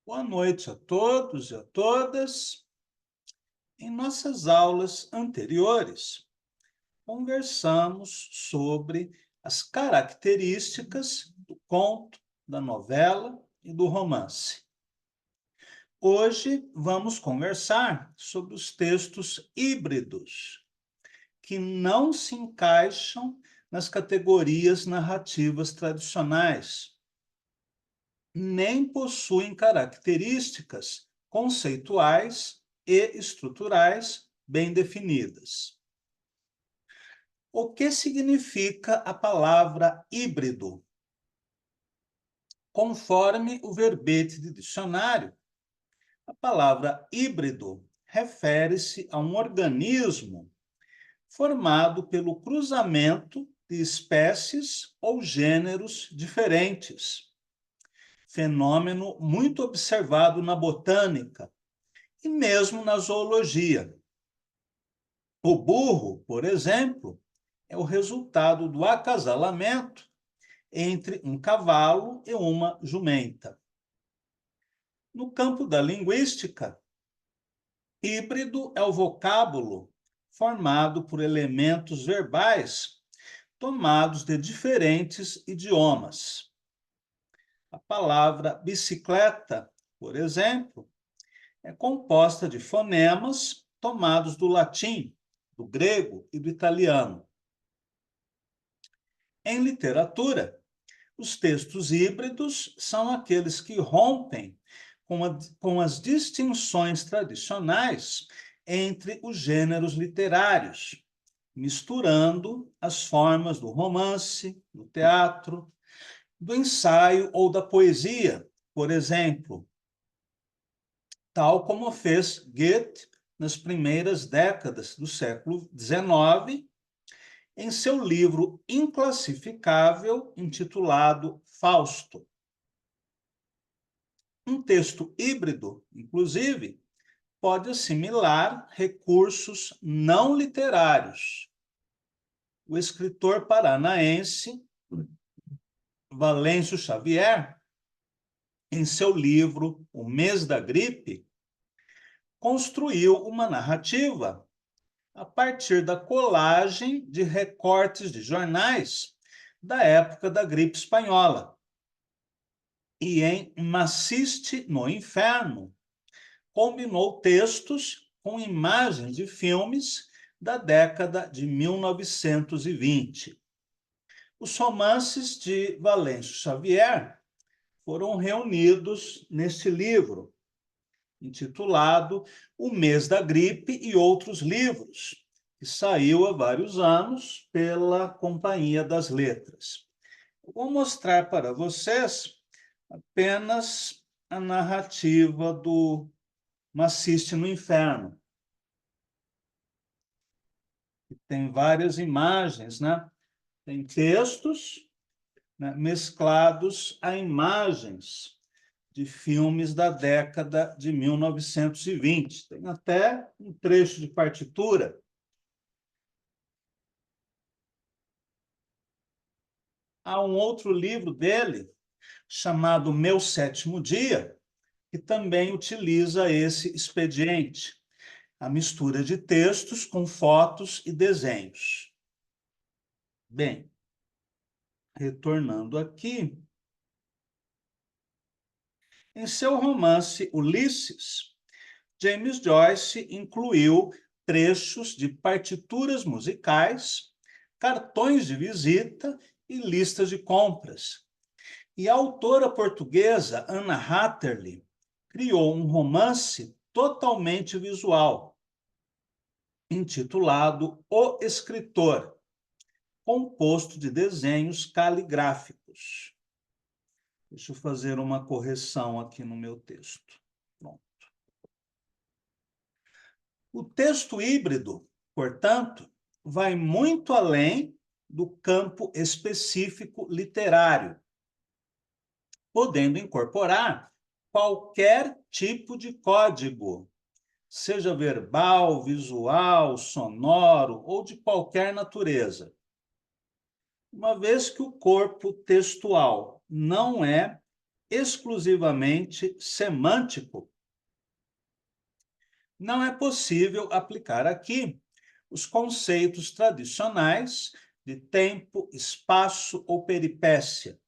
Boa noite a todos e a todas. Em nossas aulas anteriores, conversamos sobre as características do conto, da novela e do romance. Hoje vamos conversar sobre os textos híbridos, que não se encaixam nas categorias narrativas tradicionais, nem possuem características conceituais e estruturais bem definidas. O que significa a palavra híbrido? Conforme o verbete de dicionário, a palavra híbrido refere-se a um organismo formado pelo cruzamento de espécies ou gêneros diferentes, fenômeno muito observado na botânica e mesmo na zoologia. O burro, por exemplo, é o resultado do acasalamento entre um cavalo e uma jumenta. No campo da linguística, híbrido é o vocábulo formado por elementos verbais tomados de diferentes idiomas. A palavra bicicleta, por exemplo, é composta de fonemas tomados do latim, do grego e do italiano. Em literatura, os textos híbridos são aqueles que rompem com as distinções tradicionais entre os gêneros literários, misturando as formas do romance, do teatro, do ensaio ou da poesia, por exemplo, tal como fez Goethe nas primeiras décadas do século XIX, em seu livro inclassificável intitulado Fausto. Um texto híbrido, inclusive, pode assimilar recursos não literários. O escritor paranaense Valêncio Xavier, em seu livro O Mês da Gripe, construiu uma narrativa a partir da colagem de recortes de jornais da época da gripe espanhola. E em Maciste no Inferno, combinou textos com imagens de filmes da década de 1920. Os romances de Valêncio Xavier foram reunidos neste livro, intitulado O Mês da Gripe e Outros Livros, que saiu há vários anos pela Companhia das Letras. Eu vou mostrar para vocês apenas a narrativa do Maciste no Inferno. Tem várias imagens, né? Tem textos, né, mesclados a imagens de filmes da década de 1920. Tem até um trecho de partitura. Há um outro livro dele, chamado Meu Sétimo Dia, que também utiliza esse expediente, a mistura de textos com fotos e desenhos. Bem, retornando aqui, em seu romance Ulisses, James Joyce incluiu trechos de partituras musicais, cartões de visita e listas de compras. E a autora portuguesa Anna Hatterley criou um romance totalmente visual, intitulado O Escritor, composto de desenhos caligráficos. Deixa eu fazer uma correção aqui no meu texto. Pronto. O texto híbrido, portanto, vai muito além do campo específico literário, podendo incorporar qualquer tipo de código, seja verbal, visual, sonoro ou de qualquer natureza. Uma vez que o corpo textual não é exclusivamente semântico, não é possível aplicar aqui os conceitos tradicionais de tempo, espaço ou peripécia,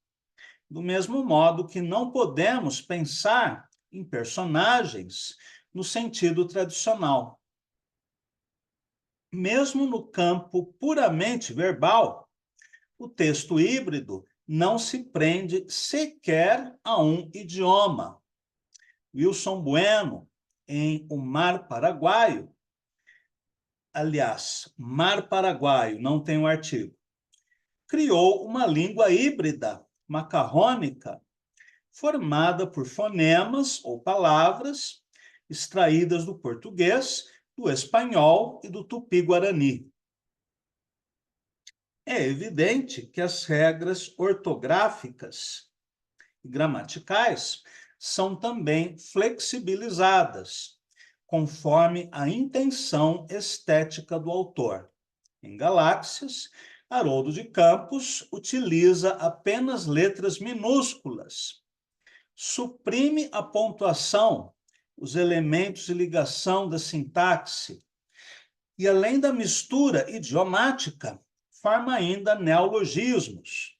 do mesmo modo que não podemos pensar em personagens no sentido tradicional. Mesmo no campo puramente verbal, o texto híbrido não se prende sequer a um idioma. Wilson Bueno, em O Mar Paraguaio, aliás, Mar Paraguaio, não tem um artigo, criou uma língua híbrida, macarrônica, formada por fonemas ou palavras extraídas do português, do espanhol e do tupi-guarani. É evidente que as regras ortográficas e gramaticais são também flexibilizadas, conforme a intenção estética do autor. Em Galáxias, Haroldo de Campos utiliza apenas letras minúsculas, suprime a pontuação, os elementos de ligação da sintaxe, e além da mistura idiomática, forma ainda neologismos,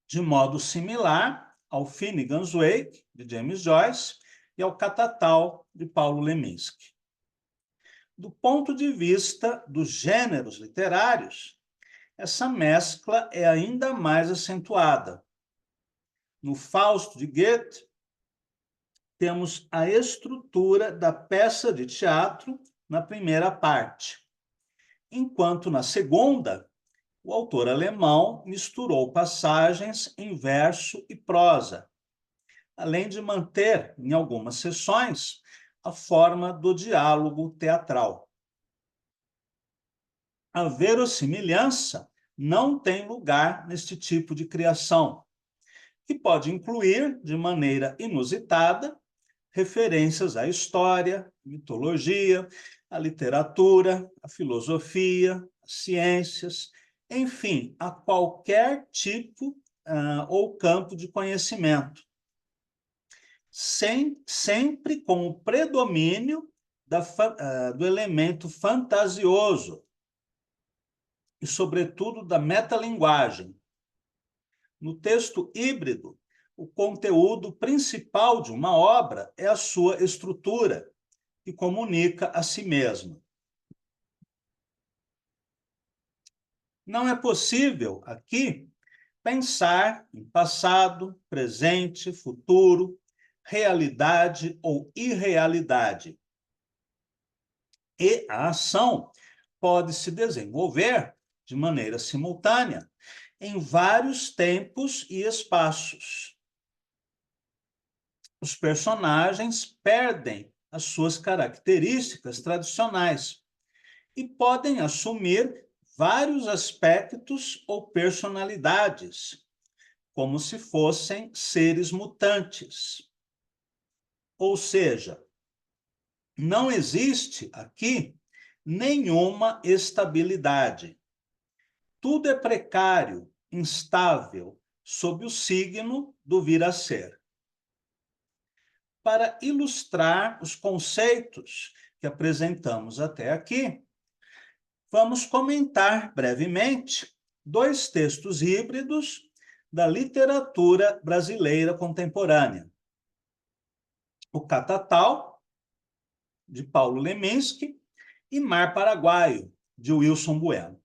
de modo similar ao Finnegan's Wake, de James Joyce, e ao Catatal, de Paulo Leminski. Do ponto de vista dos gêneros literários, essa mescla é ainda mais acentuada. No Fausto de Goethe, temos a estrutura da peça de teatro na primeira parte, enquanto na segunda, o autor alemão misturou passagens em verso e prosa, além de manter, em algumas sessões, a forma do diálogo teatral. A verossimilhança não tem lugar neste tipo de criação, que pode incluir, de maneira inusitada, referências à história, mitologia, à literatura, à filosofia, às ciências, enfim, a qualquer tipo ou campo de conhecimento, sempre com o predomínio do elemento fantasioso e, sobretudo, da metalinguagem. No texto híbrido, o conteúdo principal de uma obra é a sua estrutura, que comunica a si mesma. Não é possível, aqui, pensar em passado, presente, futuro, realidade ou irrealidade. E a ação pode se desenvolver de maneira simultânea em vários tempos e espaços. Os personagens perdem as suas características tradicionais e podem assumir vários aspectos ou personalidades, como se fossem seres mutantes. Ou seja, não existe aqui nenhuma estabilidade. Tudo é precário, instável, sob o signo do vir a ser. Para ilustrar os conceitos que apresentamos até aqui, vamos comentar brevemente dois textos híbridos da literatura brasileira contemporânea. O Catatal, de Paulo Leminski, e Mar Paraguaio, de Wilson Bueno.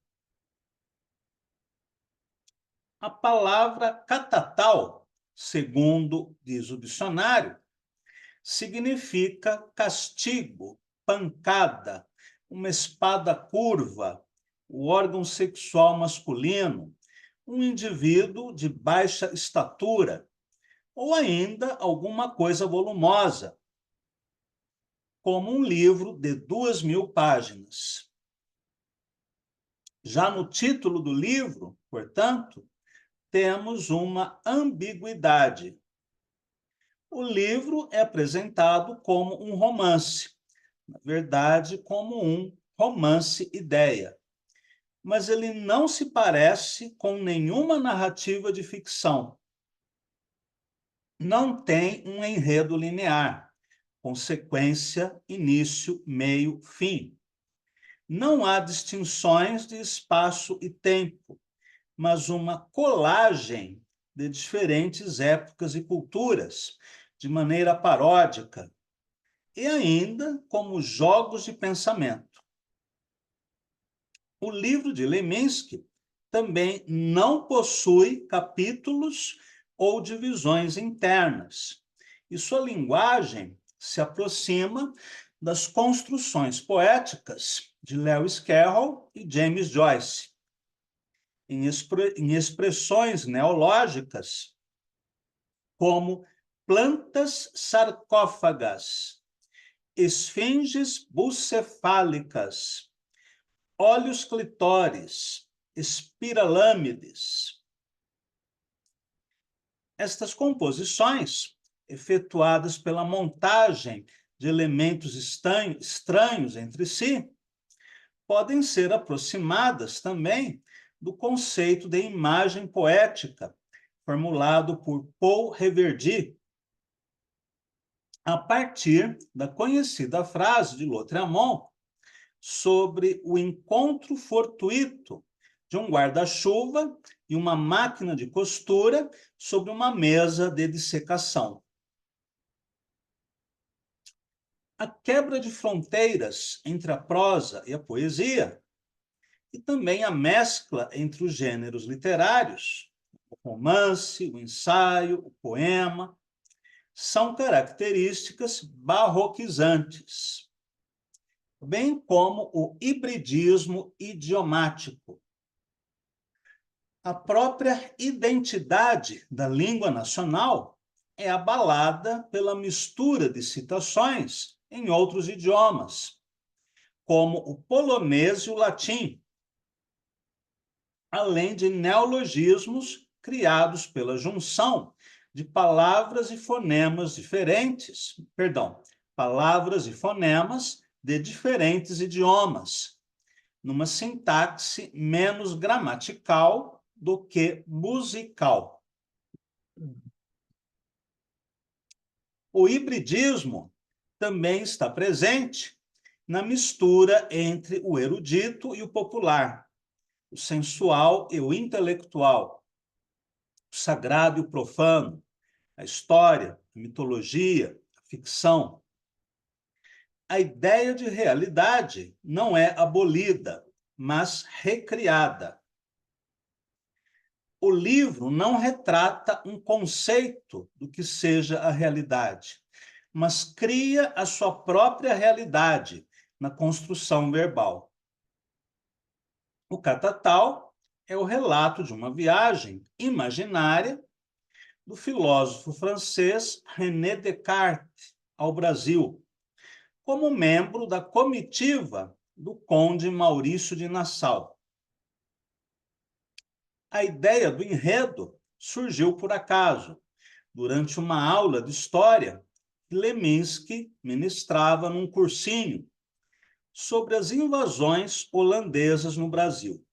A palavra catatal, segundo diz o dicionário, significa castigo, pancada, uma espada curva, o órgão sexual masculino, um indivíduo de baixa estatura, ou ainda alguma coisa volumosa, como um livro de 2.000 páginas. Já no título do livro, portanto, temos uma ambiguidade. O livro é apresentado como um romance, na verdade, como um romance-ideia, mas ele não se parece com nenhuma narrativa de ficção. não tem um enredo linear, consequência, início, meio, fim. Não há distinções de espaço e tempo, mas uma colagem de diferentes épocas e culturas, de maneira paródica, e ainda como jogos de pensamento. O livro de Leminski também não possui capítulos ou divisões internas, e sua linguagem se aproxima das construções poéticas de Lewis Carroll e James Joyce, em expressões neológicas como plantas sarcófagas, esfinges bucefálicas, óleos clitóris, espiralâmides. Estas composições, efetuadas pela montagem de elementos estranhos entre si, podem ser aproximadas também do conceito de imagem poética, formulado por Paul Reverdy, a partir da conhecida frase de Lautréamont sobre o encontro fortuito de um guarda-chuva e uma máquina de costura sobre uma mesa de dissecação. A quebra de fronteiras entre a prosa e a poesia, e também a mescla entre os gêneros literários, o romance, o ensaio, o poema, são características barroquizantes, bem como o hibridismo idiomático. A própria identidade da língua nacional é abalada pela mistura de citações em outros idiomas, como o polonês e o latim, além de neologismos criados pela junção de palavras e fonemas palavras e fonemas de diferentes idiomas, numa sintaxe menos gramatical do que musical. O hibridismo também está presente na mistura entre o erudito e o popular, o sensual e o intelectual, o sagrado e o profano, a história, a mitologia, a ficção. A ideia de realidade não é abolida, mas recriada. O livro não retrata um conceito do que seja a realidade, mas cria a sua própria realidade na construção verbal. O Catatal é o relato de uma viagem imaginária do filósofo francês René Descartes ao Brasil, como membro da comitiva do conde Maurício de Nassau. A ideia do enredo surgiu por acaso, durante uma aula de história que Leminski ministrava num cursinho sobre as invasões holandesas no Brasil.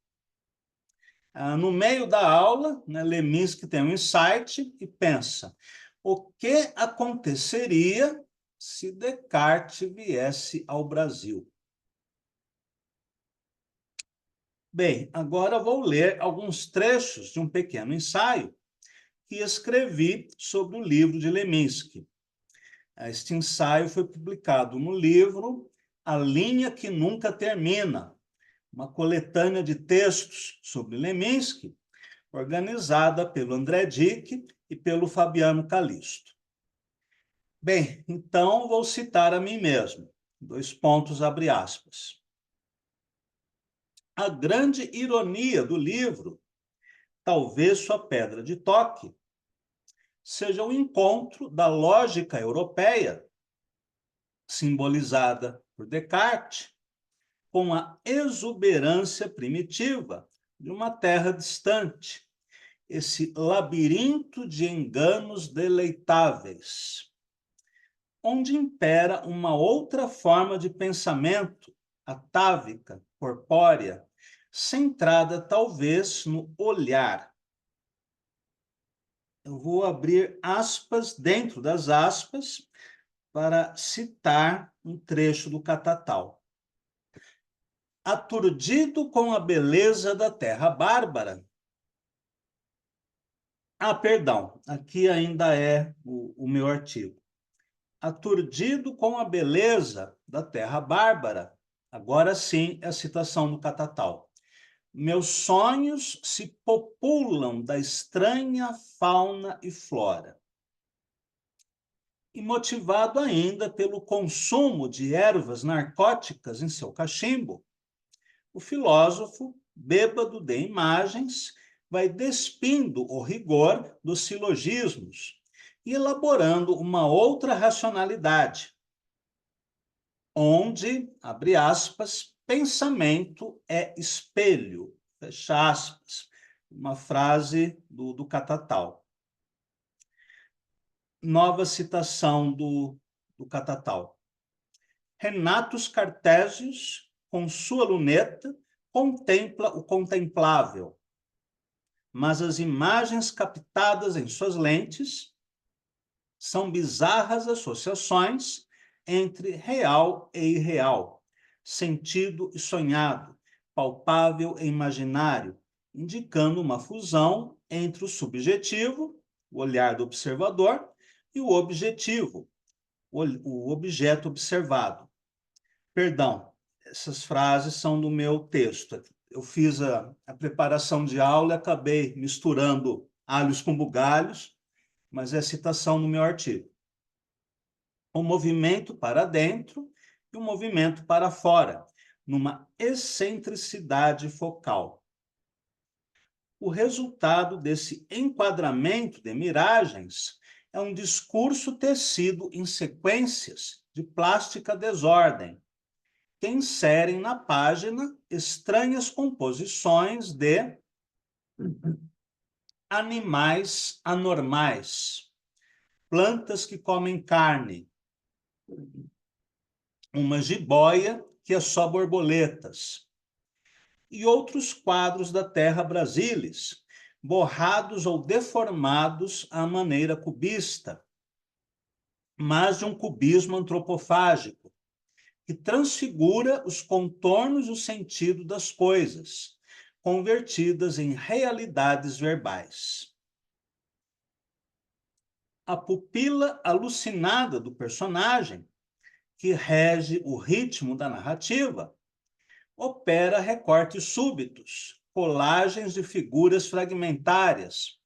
No meio da aula, Leminski tem um insight e pensa: o que aconteceria se Descartes viesse ao Brasil? Bem, agora vou ler alguns trechos de um pequeno ensaio que escrevi sobre o livro de Leminski. Este ensaio foi publicado no livro A Linha que Nunca Termina, uma coletânea de textos sobre Leminski, organizada pelo André Dick e pelo Fabiano Calisto. Bem, então vou citar a mim mesmo. Abre aspas. A grande ironia do livro, talvez sua pedra de toque, seja o encontro da lógica europeia, simbolizada por Descartes, com a exuberância primitiva de uma terra distante, esse labirinto de enganos deleitáveis, onde impera uma outra forma de pensamento, atávica, corpórea, centrada talvez no olhar. Eu vou abrir aspas dentro das aspas para citar um trecho do Catatal. Aturdido com a beleza da terra bárbara. Perdão, aqui ainda é o meu artigo. Aturdido com a beleza da terra bárbara. Agora sim é a citação do Catatal. Meus sonhos se populam da estranha fauna e flora. E motivado ainda pelo consumo de ervas narcóticas em seu cachimbo, o filósofo, bêbado de imagens, vai despindo o rigor dos silogismos e elaborando uma outra racionalidade, onde, abre aspas, pensamento é espelho, fecha aspas, uma frase do Catatal. Nova citação do Catatal. Renatus Cartésios, com sua luneta, contempla o contemplável, mas as imagens captadas em suas lentes são bizarras associações entre real e irreal, sentido e sonhado, palpável e imaginário, indicando uma fusão entre o subjetivo, o olhar do observador, e o objetivo, o objeto observado. Perdão, essas frases são do meu texto. Eu fiz a preparação de aula e acabei misturando alhos com bugalhos, mas é citação no meu artigo. O movimento para dentro e o movimento para fora, numa excentricidade focal. O resultado desse enquadramento de miragens é um discurso tecido em sequências de plástica desordem, que inserem na página estranhas composições de animais anormais, plantas que comem carne, uma jiboia que é só borboletas, e outros quadros da terra brasilis, borrados ou deformados à maneira cubista, mas de um cubismo antropofágico, que transfigura os contornos e o sentido das coisas, convertidas em realidades verbais. A pupila alucinada do personagem, que rege o ritmo da narrativa, opera recortes súbitos, colagens de figuras fragmentárias,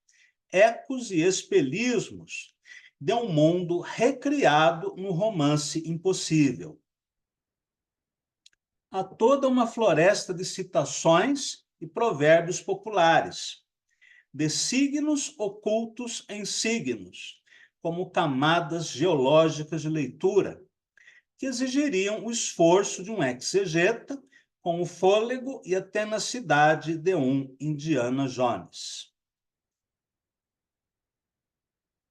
ecos e espelhismos de um mundo recriado no romance impossível. Há toda uma floresta de citações e provérbios populares, de signos ocultos em signos, como camadas geológicas de leitura, que exigiriam o esforço de um exegeta com o fôlego e a tenacidade de um Indiana Jones.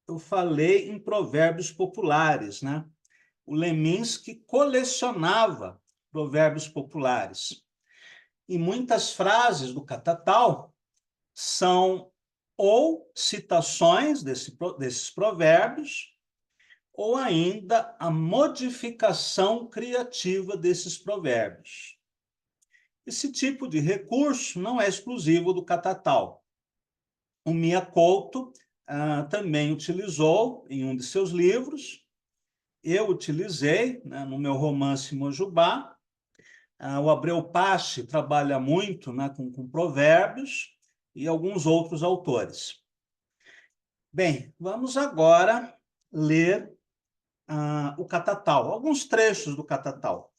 Eu falei em provérbios populares, né? O Leminski colecionava provérbios populares. E muitas frases do Catatal são ou citações desses provérbios, ou ainda a modificação criativa desses provérbios. Esse tipo de recurso não é exclusivo do Catatal. O Mia Couto também utilizou em um de seus livros. Eu utilizei, né, no meu romance Mojubá. O Abreu Pache trabalha muito, né, com provérbios e alguns outros autores. Bem, vamos agora ler o Catatal, alguns trechos do Catatal.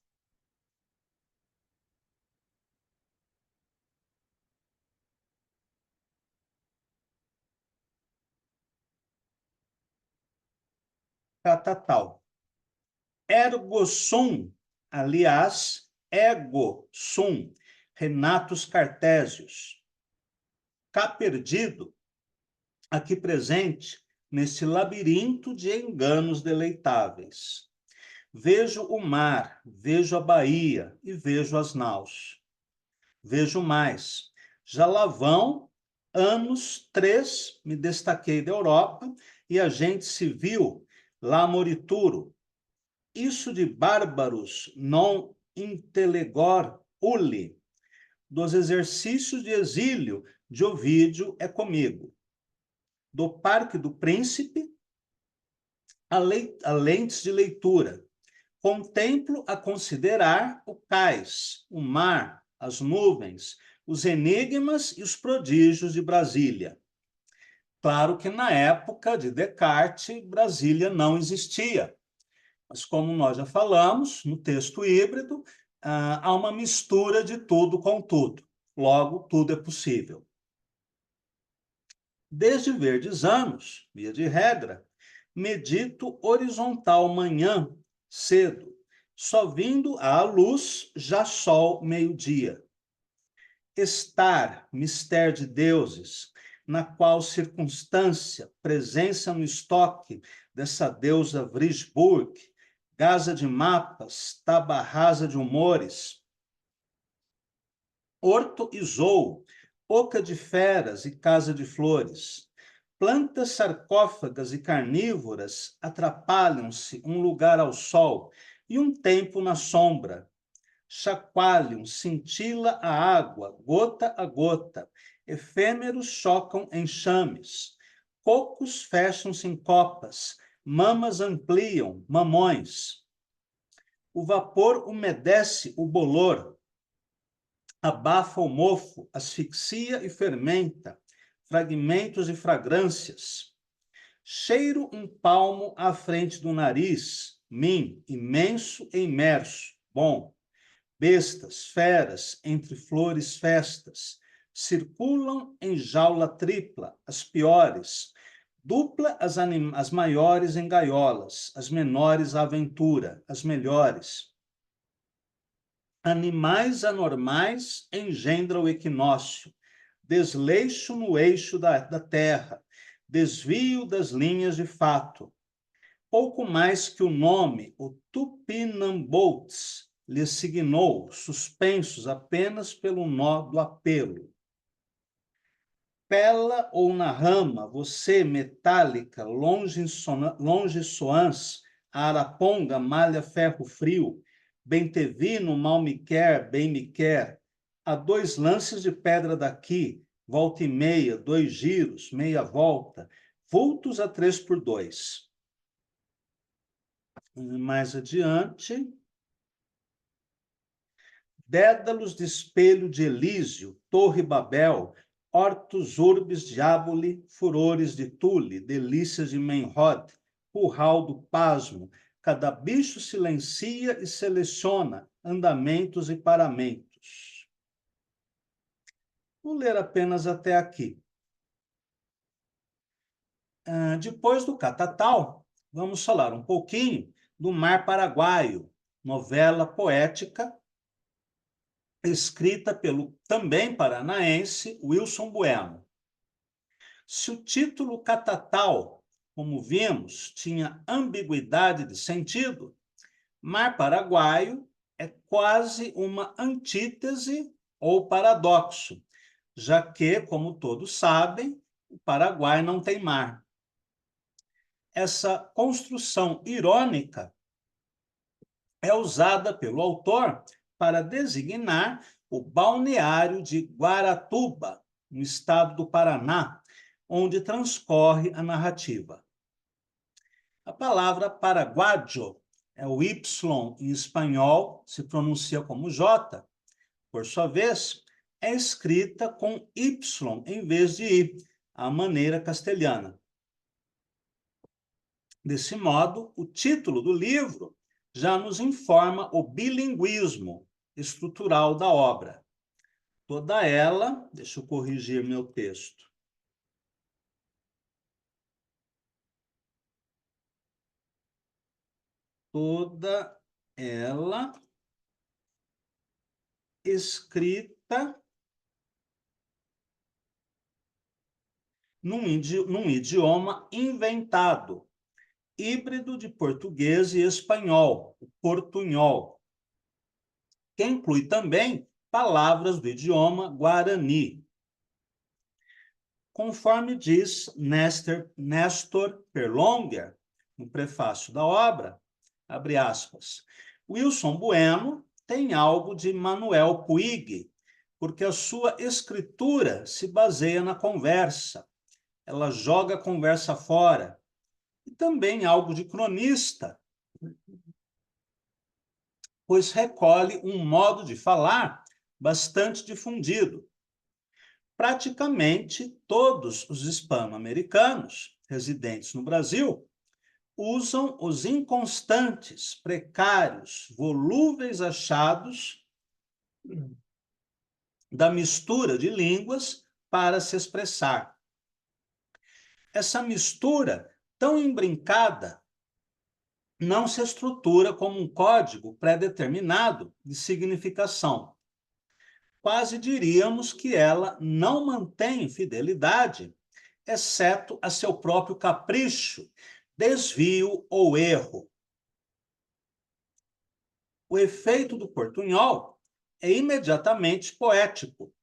Catatal. Ergo sum, aliás, ego sum, Renatus Cartésios. Cá perdido, aqui presente, nesse labirinto de enganos deleitáveis. Vejo o mar, vejo a baía e vejo as naus. Vejo mais, já lá vão anos, 3, me destaquei da Europa e a gente se viu lá morituro. Isso de bárbaros non intellegor uli, dos exercícios de exílio de Ovídio é comigo. Do Parque do Príncipe, a lentes de leitura. Contemplo a considerar o cais, o mar, as nuvens, os enigmas e os prodígios de Brasília. Claro que na época de Descartes, Brasília não existia. Mas como nós já falamos, no texto híbrido, há uma mistura de tudo com tudo. Logo, tudo é possível. Desde verdes anos, via de regra, medito horizontal manhã, cedo, só vindo à luz, já sol, meio-dia. Estar, mistério de deuses, na qual circunstância, presença no estoque dessa deusa Vrisburg, Gaza de mapas, taba rasa de humores, horto e zoo, oca de feras e casa de flores. Plantas sarcófagas e carnívoras atrapalham-se um lugar ao sol e um tempo na sombra. Chacoalham, cintila a água, gota a gota. Efêmeros chocam enxames. Cocos fecham-se em copas. Mamas ampliam, mamões. O vapor umedece o bolor, abafa o mofo, asfixia e fermenta, fragmentos e fragrâncias. Cheiro um palmo à frente do nariz, mim, imenso e imerso, bom. Bestas, feras, entre flores, festas, circulam em jaula tripla, as piores, dupla as maiores em gaiolas, as menores à aventura, as melhores. Animais anormais engendra o equinócio, desleixo no eixo da terra, desvio das linhas de fato. Pouco mais que o nome, o Tupinambôs, lhe signou, suspensos apenas pelo nó do apelo. Pela ou na rama, você, metálica, longe soãs, a araponga malha ferro frio, bem te vi, no mal me quer, bem me quer. Há 2 lances de pedra daqui, volta e meia, 2 giros, meia volta, vultos a 3x2. Mais adiante, dédalos de espelho de Elísio, torre Babel, hortus urbis diaboli, furores de Tule, delícias de Menrod, curral do pasmo, cada bicho silencia e seleciona andamentos e paramentos. Vou ler apenas até aqui. Depois do Catatal, vamos falar um pouquinho do Mar Paraguaio, novela poética escrita pelo também paranaense Wilson Bueno. Se o título Catatal, como vimos, tinha ambiguidade de sentido, Mar Paraguaio é quase uma antítese ou paradoxo, já que, como todos sabem, o Paraguai não tem mar. Essa construção irônica é usada pelo autor para designar o balneário de Guaratuba, no estado do Paraná, onde transcorre a narrativa. A palavra paraguaio é o Y em espanhol, se pronuncia como J, por sua vez, é escrita com Y em vez de I, à maneira castelhana. Desse modo, o título do livro já nos informa o bilinguismo estrutural da obra. Toda ela, deixa eu corrigir meu texto. Toda ela escrita num idioma inventado, híbrido de português e espanhol, o portunhol, que inclui também palavras do idioma guarani. conforme diz Néstor Perlonger, no prefácio da obra, abre aspas, Wilson Bueno tem algo de Manuel Puig, porque a sua escritura se baseia na conversa, ela joga a conversa fora, e também algo de cronista, pois recolhe um modo de falar bastante difundido. Praticamente todos os hispano-americanos residentes no Brasil usam os inconstantes, precários, volúveis achados da mistura de línguas para se expressar. Essa mistura, tão imbrincada, não se estrutura como um código pré-determinado de significação. Quase diríamos que ela não mantém fidelidade, exceto a seu próprio capricho, desvio ou erro. O efeito do portunhol é imediatamente poético.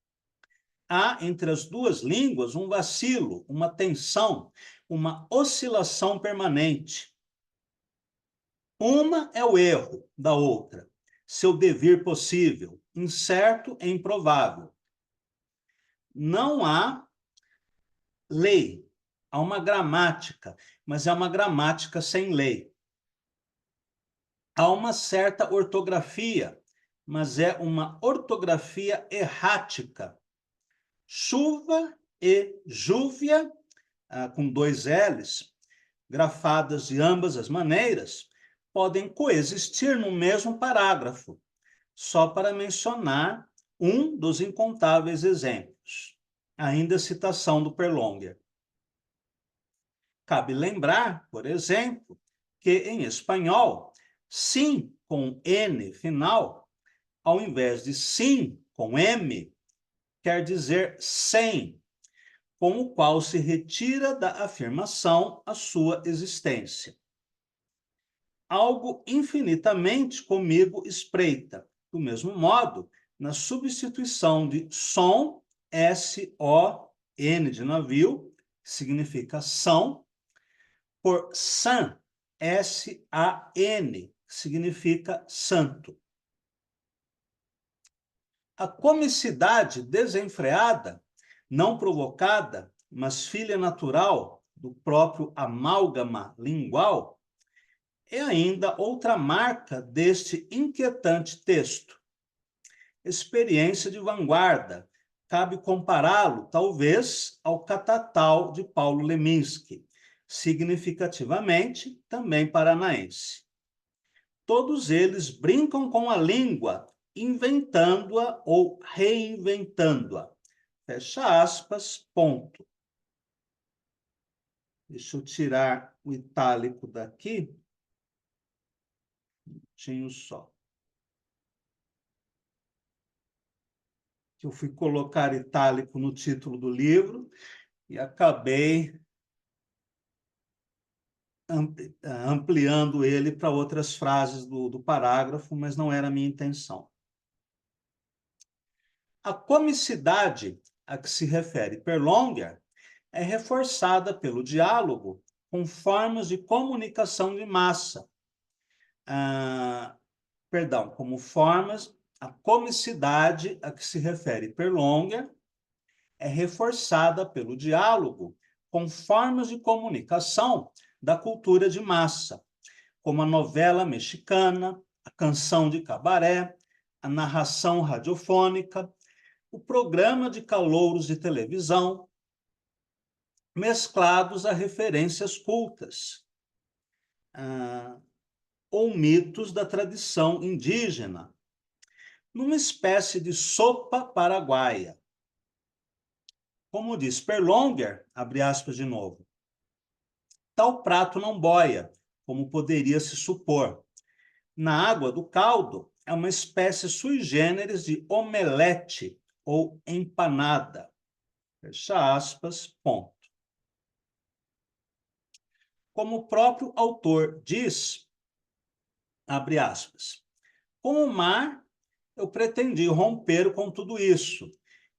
Há entre as duas línguas um vacilo, uma tensão, uma oscilação permanente. Uma é o erro da outra, seu devir possível, incerto e improvável. Não há lei, há uma gramática, mas é uma gramática sem lei. Há uma certa ortografia, mas é uma ortografia errática. Chuva e júvia, com dois L's, grafadas de ambas as maneiras, podem coexistir no mesmo parágrafo, só para mencionar um dos incontáveis exemplos. Ainda citação do Perlonger. Cabe lembrar, por exemplo, que em espanhol, sim com N final, ao invés de sim com M, quer dizer sem, com o qual se retira da afirmação a sua existência. Algo infinitamente comigo espreita, do mesmo modo, na substituição de som, S-O-N de navio, que significa são, por san, S-A-N, que significa santo. A comicidade desenfreada, não provocada, mas filha natural do próprio amálgama lingual, é ainda outra marca deste inquietante texto. Experiência de vanguarda, cabe compará-lo, talvez, ao Catatal de Paulo Leminski, significativamente também paranaense. Todos eles brincam com a língua, inventando-a ou reinventando-a. Fecha aspas, ponto. Deixa eu tirar o itálico daqui. Tinha só. Eu fui colocar itálico no título do livro e acabei ampliando ele para outras frases do parágrafo, mas não era a minha intenção. A comicidade a que se refere Perlonger é reforçada pelo diálogo com formas de comunicação de massa. A comicidade a que se refere Perlonger é reforçada pelo diálogo com formas de comunicação da cultura de massa, como a novela mexicana, a canção de cabaré, a narração radiofônica, o programa de calouros de televisão, mesclados a referências cultas, ou mitos da tradição indígena, numa espécie de sopa paraguaia. Como diz Perlonger, abre aspas de novo, tal prato não boia, como poderia se supor. Na água do caldo, é uma espécie sui generis de omelete ou empanada. Fecha aspas, ponto. Como o próprio autor diz, abre aspas, com o mar, eu pretendi romper com tudo isso,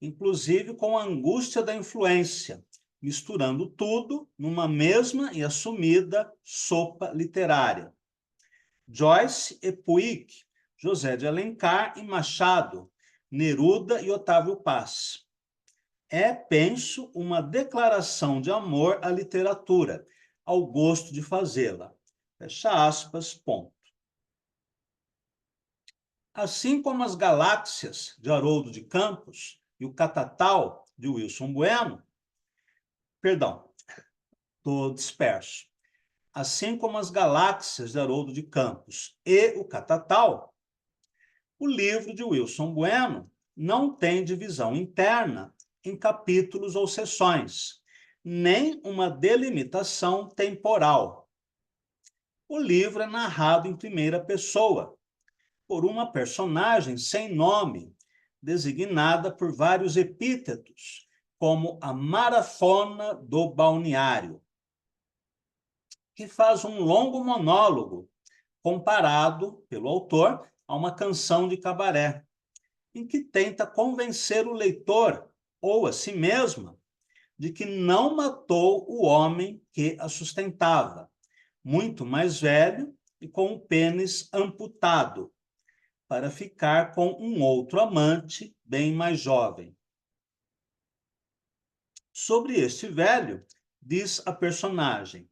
inclusive com a angústia da influência, misturando tudo numa mesma e assumida sopa literária. Joyce e Puig, José de Alencar e Machado, Neruda e Otávio Paz. É, penso, uma declaração de amor à literatura, ao gosto de fazê-la. Fecha aspas, ponto. Assim como as galáxias, de Haroldo de Campos, e o Catatal, de Wilson Bueno, perdão, estou disperso. Assim como as galáxias, de Haroldo de Campos, e o Catatal, o livro de Wilson Bueno não tem divisão interna em capítulos ou seções, nem uma delimitação temporal. O livro é narrado em primeira pessoa, por uma personagem sem nome, designada por vários epítetos, como a Marafona do Balneário, que faz um longo monólogo, comparado pelo autor a uma canção de cabaré, em que tenta convencer o leitor, ou a si mesma, de que não matou o homem que a sustentava, muito mais velho e com o pênis amputado, para ficar com um outro amante bem mais jovem. Sobre este velho, diz a personagem: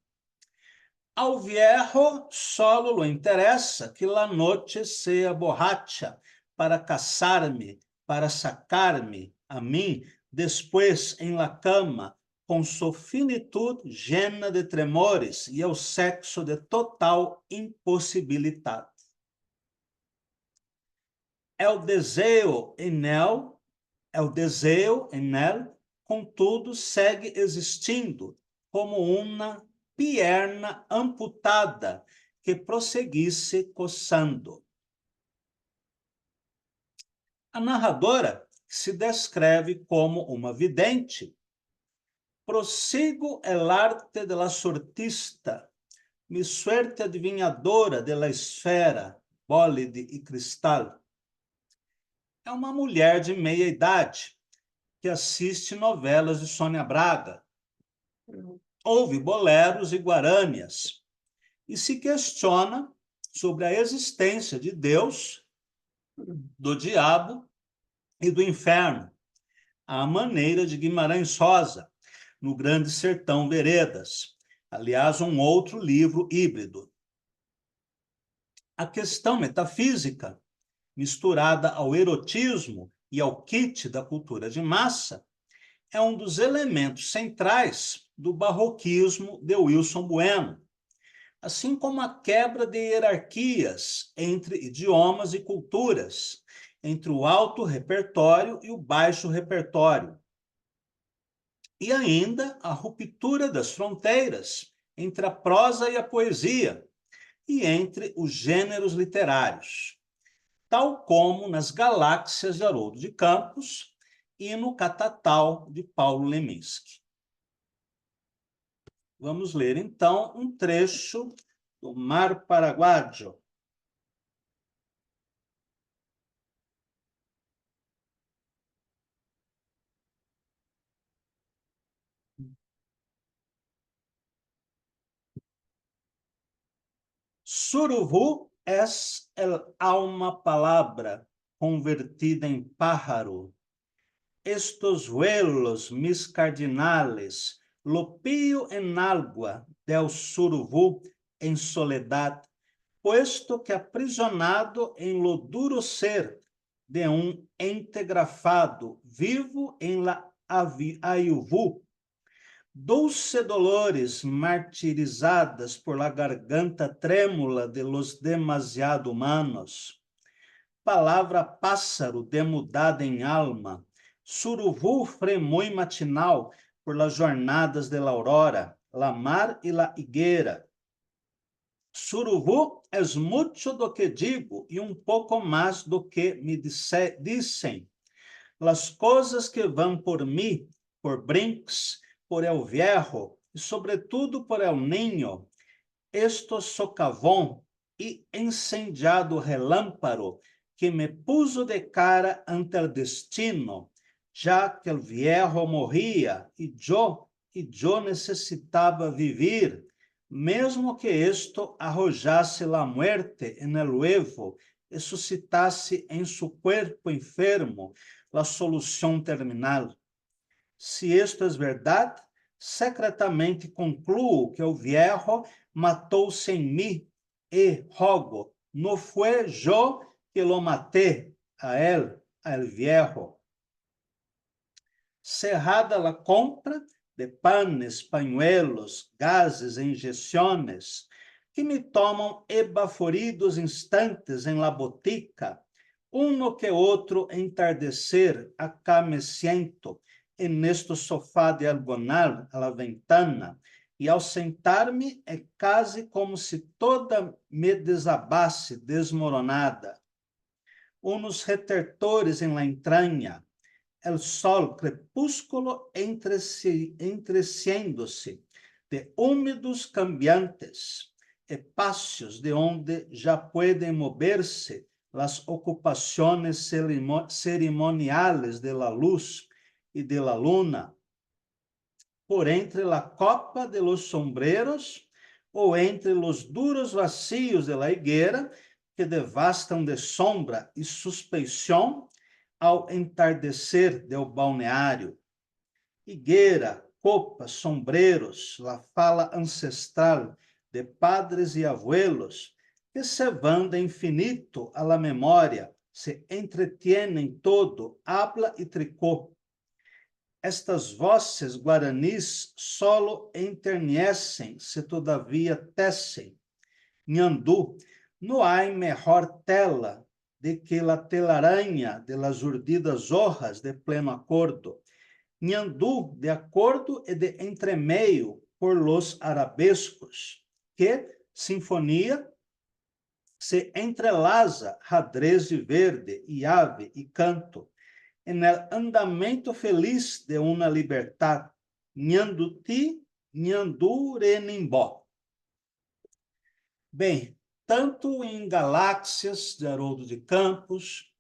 Al viejo solo lo interessa que la noche sea borracha para casar-me, para sacar-me a mim, después em la cama, com su finitud llena de tremores e o sexo de total impossibilidade. El deseo en él, contudo, segue existindo como uma pierna amputada que prosseguisse coçando. A narradora se descreve como uma vidente. Prosigo el arte de la sortista, mi suerte adivinhadora de la esfera, bólide e cristal. É uma mulher de meia idade que assiste novelas de Sônia Braga, ouve boleros e guarânias e se questiona sobre a existência de Deus, do diabo e do inferno, à maneira de Guimarães Rosa, no Grande Sertão Veredas, aliás, um outro livro híbrido. A questão metafísica, misturada ao erotismo e ao kit da cultura de massa, é um dos elementos centrais do barroquismo de Wilson Bueno, assim como a quebra de hierarquias entre idiomas e culturas, entre o alto repertório e o baixo repertório, e ainda a ruptura das fronteiras entre a prosa e a poesia, e entre os gêneros literários, tal como nas Galáxias de Haroldo de Campos e no Catatal de Paulo Leminski. Vamos ler, então, um trecho do Mar Paraguayo. Suruvu es el alma palabra convertida en pájaro. Estos vuelos, mis cardinales, lo pío en agua del surubú en soledad, puesto que aprisionado en lo duro ser de un ente grafado vivo en la ayuvú, dulce dolores martirizadas por la garganta trêmula de los demasiado humanos. Palavra pássaro demudada em alma, suruvu fremui matinal por las jornadas de la aurora, la mar e la higuera. Suruvu es mucho do que digo e pouco mais do que me dicen. Las coisas que vão por mim, por Brinks, por el viejo e sobretudo por el niño, esto socavón e incendiado relâmparo que me puso de cara ante el destino, já que el viejo morria e eu e eu necessitava vivir, mesmo que esto arrojasse la muerte en el huevo e suscitasse em su cuerpo enfermo la solução terminal. Se isto é verdade, secretamente concluo que o viejo matou-se em mim e rogo, no fue yo que lo maté a él, al viejo. Cerrada la compra de panes, pañuelos, gases e injeções que me tomam ebaforidos instantes em la botica, uno que outro entardecer acá me siento en este sofá de algodão a la ventana, e ao sentar-me é quase como se toda me desabasse desmoronada. Unos retertores em la entranha, el sol crepúsculo entreciendo-se de úmidos cambiantes, espacios de onde já pueden moverse las ocupaciones cerimoniales de la luz y de la luna, por entre la copa de los sombreros ou entre los duros vacíos de la higuera que devastam de sombra e suspeição ao entardecer del balneário. Higuera, copas, sombreros, la fala ancestral de padres e abuelos que se van de infinito a la memória, se entretienen todo, habla e tricô. Estas vozes guaranis solo enternecem, se todavia tecem. Nhandu, não há melhor tela de que la telaraña de las urdidas hojas de pleno acordo. Nhandu, de acordo e de entremeio por los arabescos, que, sinfonia, se entrelaza radrez de verde e ave e canto, en el andamento feliz de uma libertad, Nhanduti, Nhandurenimbó. Bem, tanto em Galáxias, de Haroldo de Campos,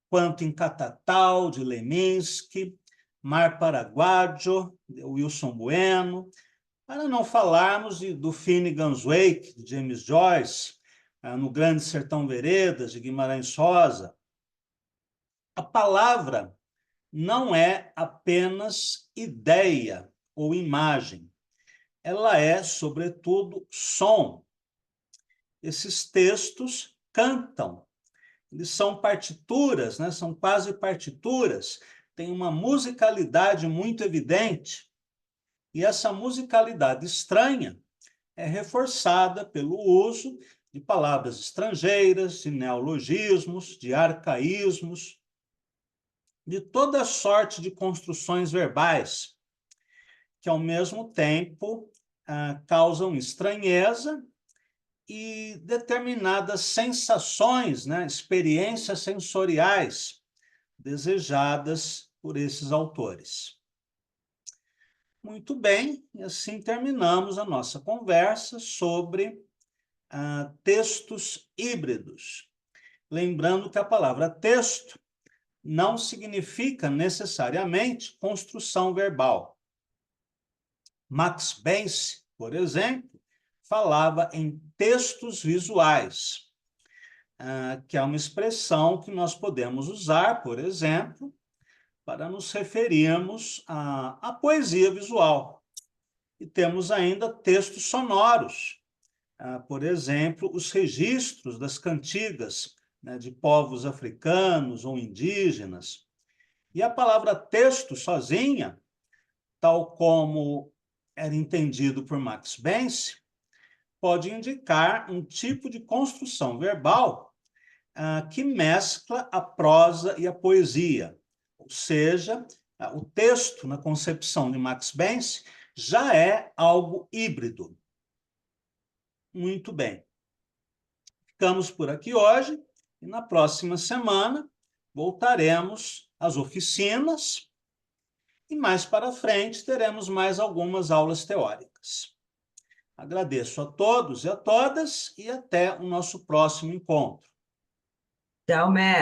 quanto em Catatal, de Leminski, Mar Paraguayo, de Wilson Bueno, para não falarmos do Finnegans Wake, de James Joyce, no Grande Sertão Veredas, de Guimarães Rosa. A palavra não é apenas ideia ou imagem. Ela é, sobretudo, som. Esses textos cantam. Eles são partituras, né? São quase partituras. Tem uma musicalidade muito evidente. E essa musicalidade estranha é reforçada pelo uso de palavras estrangeiras, de neologismos, de arcaísmos, de toda sorte de construções verbais, que, ao mesmo tempo, causam estranheza e determinadas sensações, né, experiências sensoriais desejadas por esses autores. Muito bem, e assim terminamos a nossa conversa sobre textos híbridos. Lembrando que a palavra texto não significa necessariamente construção verbal. Max Bense, por exemplo, falava em textos visuais, que é uma expressão que nós podemos usar, por exemplo, para nos referirmos à poesia visual. E temos ainda textos sonoros, por exemplo, os registros das cantigas, né, de povos africanos ou indígenas. E a palavra texto sozinha, tal como era entendido por Max Bense, pode indicar um tipo de construção verbal que mescla a prosa e a poesia. Ou seja, o texto, na concepção de Max Bense, já é algo híbrido. Muito bem. Ficamos por aqui hoje e na próxima semana voltaremos às oficinas e mais para frente teremos mais algumas aulas teóricas. Agradeço a todos e a todas e até o nosso próximo encontro. Tchau, mestre.